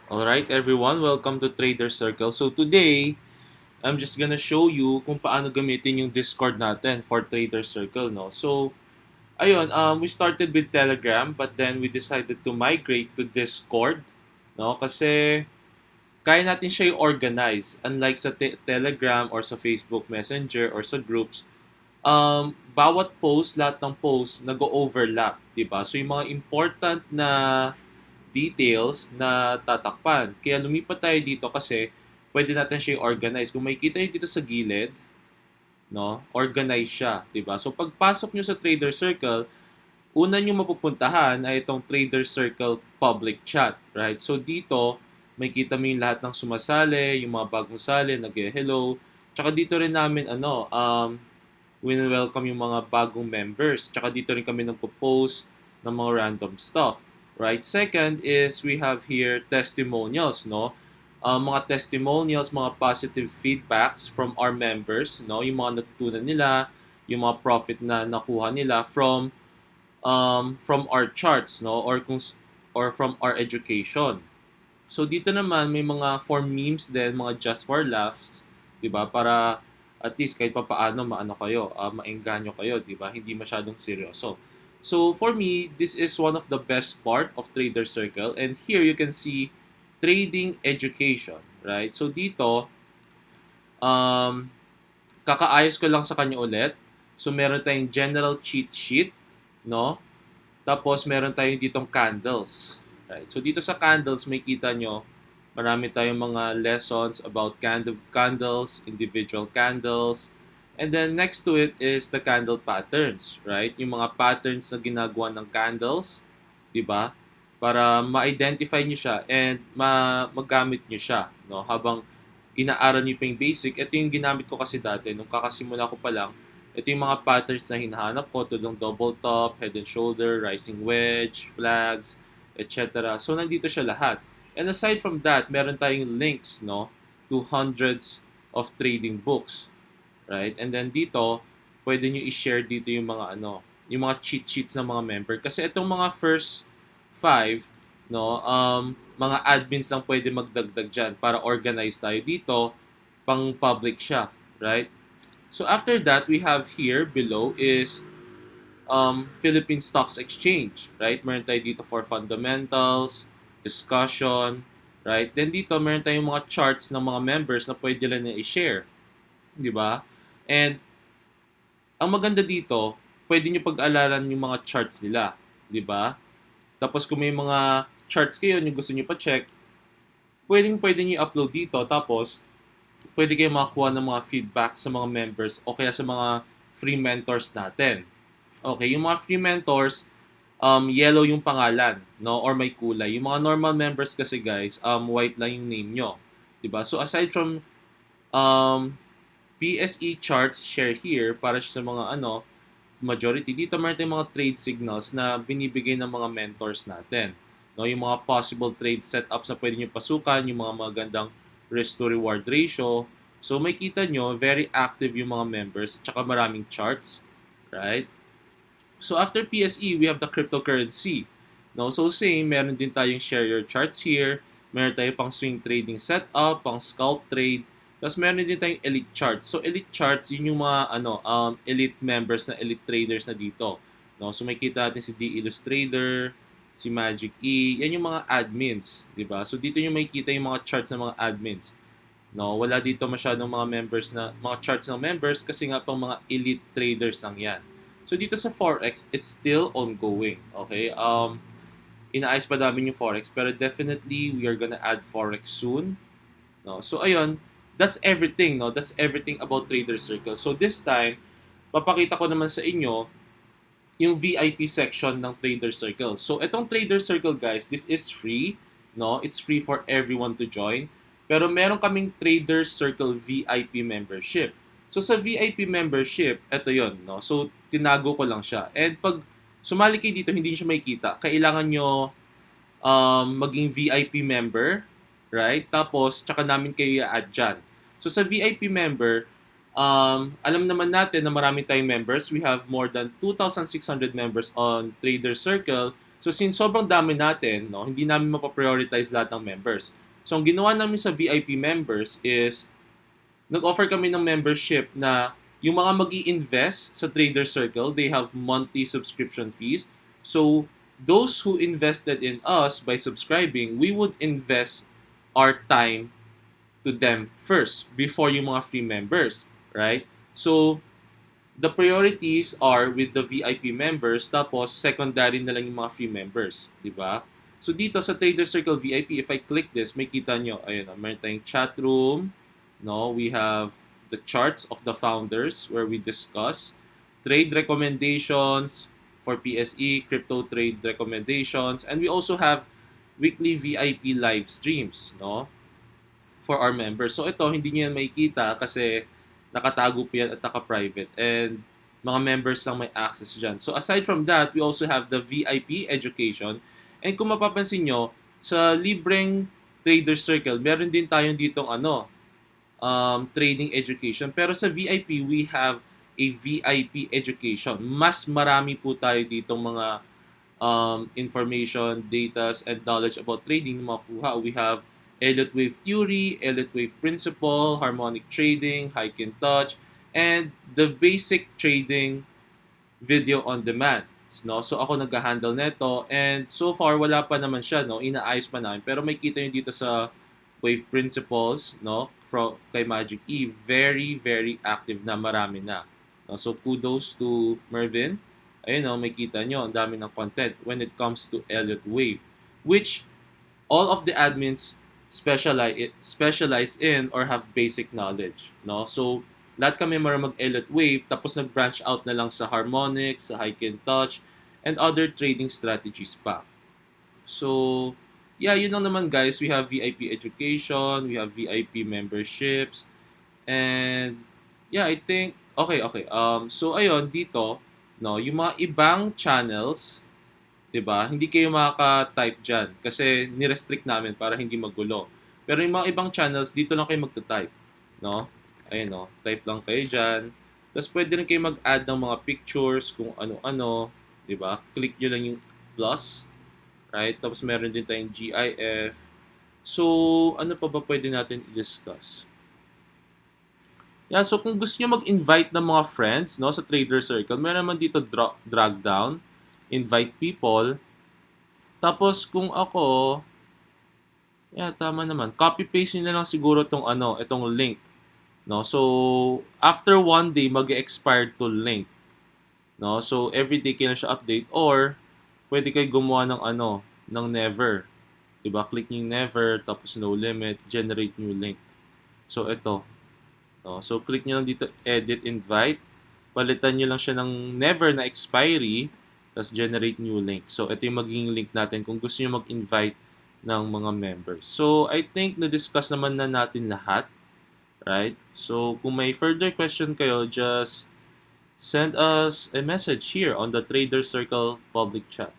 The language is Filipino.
Alright everyone, welcome to Trader Circle. So today, I'm just gonna show you kung paano gamitin yung Discord natin for Trader Circle, no? So, ayun, we started with Telegram but then we decided to migrate to Discord, no? Kasi kaya natin siya i-organize. Unlike sa Telegram or sa Facebook Messenger or sa groups, bawat post, lahat ng post, nag-overlap, di ba? So, yung mga important na details na tatakpan. Kaya lumipat tayo dito kasi pwede natin siya i-organize. Kung makikita nyo dito sa gilid, no, organize siya, 'di ba? So pagpasok nyo sa Trader Circle, una nyo mapupuntahan ay itong Trader Circle public chat, right? So dito, makikita mo yung lahat ng sumasali, yung mga bagong sali, nag-hello. Tsaka dito rin namin welcome yung mga bagong members. Tsaka dito rin kami nagpo-post ng mga random stuff. Right? Second is we have here testimonials, no? Mga testimonials, mga positive feedbacks from our members, no? Yung mga natutunan nila, yung mga profit na nakuha nila from our charts, no? Or from our education. So dito naman may mga for memes din, mga just for laughs, 'di ba? Para at least kahit papaano maano kayo, maengganyo kayo, 'di ba? Hindi masyadong seryoso. So for me, this is one of the best part of Trader Circle, and here you can see trading education, right? So dito um kakaayos ko lang sa kanya ulit. So meron tayong general cheat sheet, no? Tapos meron tayong ditong candles. Right? So dito sa candles, may kita nyo, marami tayong mga lessons about candles, individual candles. And then next to it is the candle patterns, right? Yung mga patterns na ginagawa ng candles, 'di ba? Para ma-identify niyo siya and magamit niyo siya, no? Habang inaaral niyo pa yung basic, ito yung ginamit ko kasi dati nung kakasimula ko pa lang. Ito yung mga patterns na hinahanap ko tulong double top, head and shoulder, rising wedge, flags, etc. So nandito siya lahat. And aside from that, meron tayong links, no, to hundreds of trading books, right? And then dito, pwede nyo i-share dito yung mga yung mga cheat sheets ng mga member kasi itong mga first five, no, mga admins lang pwede magdagdag diyan para organize tayo dito, pang public siya, right? So after that, we have here below is Philippine Stocks Exchange, right? Meron tayo dito for fundamentals, discussion, right? Then dito, meron tayong mga charts ng mga members na pwede lang na i-share, di ba? And ang maganda dito, pwede nyo pag-alalan yung mga charts nila, di ba? Tapos kung may mga charts kayo yung gusto nyo pa-check, pwede nyo i-upload dito. Tapos, pwede kayo makakuha ng mga feedback sa mga members o kaya sa mga free mentors natin. Okay, yung mga free mentors, yellow yung pangalan, no? Or may kulay. Yung mga normal members kasi guys, white lang yung name nyo. Diba? So aside from um, PSE charts, share here para sa mga majority. Dito meron tayong mga trade signals na binibigay ng mga mentors natin. No, yung mga possible trade setups na pwede nyo pasukan, yung mga magandang risk to reward ratio. So may kita nyo, very active yung mga members, tsaka maraming charts, right? So after PSE, we have the cryptocurrency. No, so same, meron din tayong share your charts here. Meron tayong pang swing trading setup, pang scalp trade. Tapos meron din tayong elite charts. So elite charts, yun yung mga elite members na elite traders na dito. No, so makita natin si D Illustrator, si Magic E, yan yung mga admins, 'di ba? So dito yung makikita yung mga charts ng mga admins. No, wala dito masyadong mga members na mga charts ng members kasi nga pang mga elite traders lang 'yan. So dito sa Forex, it's still ongoing. Okay? Inaayos pa namin yung Forex pero definitely we are gonna add Forex soon. No? So ayun, that's everything, no? That's everything about Trader Circle. So this time, papakita ko naman sa inyo yung VIP section ng Trader Circle. So itong Trader Circle guys, this is free, no? It's free for everyone to join. Pero meron kaming Trader Circle VIP membership. So sa VIP membership, ito 'yon, no? So tinago ko lang siya. And pag sumali kayo dito, hindi niyo siya makikita. Kailangan nyo maging VIP member, right? Tapos, tsaka namin kayo i-add dyan. So, sa VIP member, alam naman natin na marami tayong members. We have more than 2,600 members on Trader Circle. So since sobrang dami natin, no, hindi namin mapaprioritize lahat ng members. So ang ginawa namin sa VIP members is nag-offer kami ng membership na yung mga mag-i-invest sa Trader Circle, they have monthly subscription fees. So those who invested in us by subscribing, we would invest our time to them first before yung mga free members, right? So the priorities are with the VIP members, tapos secondary na lang yung mga free members, di ba? So dito sa Trader Circle VIP, if I click this, may kita nyo, ayun, meron tayong chat room, no? We have the charts of the founders where we discuss trade recommendations for PSE, crypto trade recommendations, and we also have weekly VIP live streams, no? For our members. So ito, hindi nyo yan makikita kasi nakatago po yan at naka-private. And mga members lang may access dyan. So aside from that, we also have the VIP education. And kung mapapansin nyo, sa libreng Trader Circle, meron din tayong ditong trading education. Pero sa VIP, we have a VIP education. Mas marami po tayo ditong mga information, data, and knowledge about trading na makuha. We have Elliott Wave Theory, Elliott Wave Principle, Harmonic Trading, Hike and Touch, and the basic trading video on demand. No? So ako nag-handle neto, and so far wala pa naman siya, no? Inaayos pa namin. Pero may kita nyo dito sa Wave Principles, no? Kay Magic E, very, very active na, marami na. No? So kudos to Mervin. Ayun, no? May kita nyo, ang dami ng content when it comes to Elliott Wave, which all of the admins specialize in or have basic knowledge, no? So lahat kami marunong mag-Elliott Wave, tapos nag-branch out na lang sa Harmonics, sa Hike and Touch, and other trading strategies pa. So yeah, yun lang naman guys. We have VIP education, we have VIP memberships, and yeah, I think okay. So ayun dito, no, yung mga ibang channels, 'di ba? Hindi kayo makaka-type diyan kasi ni-restrict namin para hindi magulo. Pero yung mga ibang channels, dito lang kayo magta-type, no? Ayun, no. Type lang kayo diyan. Tapos pwede rin kayo mag-add ng mga pictures kung ano-ano, 'di ba? Click niyo lang yung plus, right? Tapos meron din tayong GIF. So, ano pa ba pwede natin i-discuss? Yeah, so kung gusto niyo mag-invite ng mga friends, no, sa Trader Circle, meron naman dito drag down, invite people. Tapos kung ako, yeah, tama naman. Copy paste niyo na lang siguro itong link, no? So after one day mag-expire to link, no? So every day kayo na siya update, or pwede kayo gumawa ng never. 'Di ba? Click niyo never, tapos no limit, generate new link. So ito, no? So click niyo lang dito edit invite. Palitan niyo lang siya ng never na expiry, tapos generate new link. So, ito yung magiging link natin kung gusto nyo mag-invite ng mga members. So, I think na-discuss naman na natin lahat. Right? So, kung may further question kayo, just send us a message here on the Trader Circle public chat.